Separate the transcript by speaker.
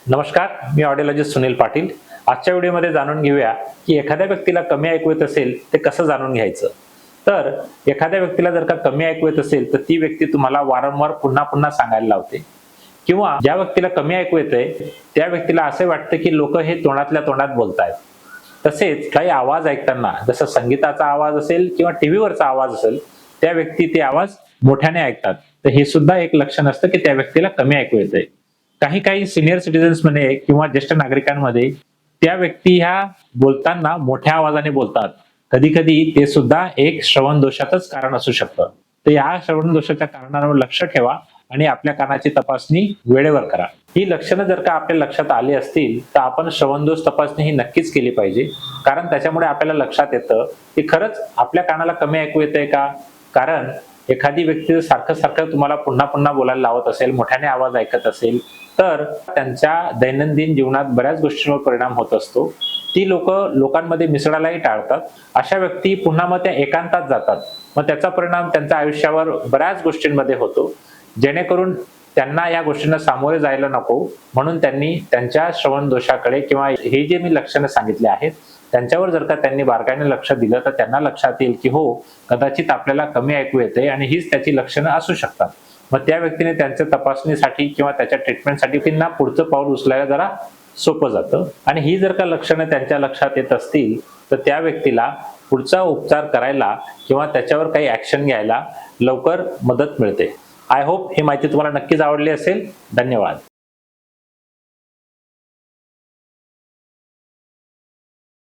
Speaker 1: नमस्कार, मी ऑडिओलॉजिस्ट सुनील पाटील। आजच्या व्हिडिओमध्ये जाणून घेऊया की एखाद्या व्यक्तीला कमी ऐकू येत असेल ते कसं जाणून घ्यायचं। तर एखाद्या व्यक्तीला जर का कमी ऐकू येत असेल तर ती व्यक्ती तुम्हाला वारंवार पुन्हा पुन्हा सांगायला लावते, किंवा ज्या व्यक्तीला कमी ऐकू येतंय त्या व्यक्तीला असे वाटतं की लोक हे तोंडातल्या तोंडात बोलतायत। तसेच काही आवाज ऐकताना, जसं संगीताचा आवाज असेल किंवा टीव्हीवरचा आवाज असेल, त्या व्यक्ती ते आवाज मोठ्याने ऐकतात। तर हे सुद्धा एक लक्षण असतं की त्या व्यक्तीला कमी ऐकू येतंय। काही काही सिनियर सिटीजन्स मध्ये किंवा ज्येष्ठ नागरिकांमध्ये त्या व्यक्ती ह्या बोलताना मोठ्या आवाजाने बोलतात। कधी कधी ते सुद्धा एक श्रवण दोषाचंच कारण असू शकतं। तर या श्रवण दोषाच्या कारणांवर लक्ष ठेवा आणि आपल्या कानाची तपासणी वेळेवर करा। ही लक्षणं जर का आपल्या लक्षात आली असतील तर आपण श्रवण दोष तपासणी ही नक्कीच केली पाहिजे, कारण त्याच्यामुळे आपल्याला लक्षात येतं की खरंच आपल्या कानाला कमी ऐकू येतंय का। कारण एखादी व्यक्ती सारखं सारखं तुम्हाला पुन्हा पुन्हा बोलायला लावत असेल, मोठ्याने आवाज ऐकत असेल, तर त्यांच्या दैनंदिन जीवनात बऱ्याच गोष्टींवर परिणाम होत असतो। ती लोकांमध्ये मिसळायलाही टाळतात। अशा व्यक्ती पुन्हा मग त्या एकांतात जातात, मग त्याचा परिणाम त्यांच्या आयुष्यावर बऱ्याच गोष्टींमध्ये होतो। जेणेकरून त्यांना या गोष्टींना सामोरे जायला नको म्हणून त्यांनी त्यांच्या श्रवण दोषाकडे किंवा हे जे मी लक्षणं सांगितले आहेत त्यांच्यावर जर का त्यांनी बारकाईने लक्ष दिलं तर त्यांना लक्षात येईल की हो, कदाचित आपल्याला कमी ऐकू येते आणि हीच त्याची लक्षणं असू शकतात। मग त्या व्यक्तीने त्यांच्या तपासणीसाठी किंवा त्याच्या ट्रीटमेंटसाठी त्यांना पुढचं पाऊल उचलायला जरा सोपं जातं। आणि ही जर का लक्षणं त्यांच्या लक्षात येत असतील तर त्या व्यक्तीला पुढचा उपचार करायला किंवा त्याच्यावर काही ऍक्शन घ्यायला लवकर मदत मिळते। आय होप ही माहिती तुम्हाला नक्कीच आवडली असेल। धन्यवाद।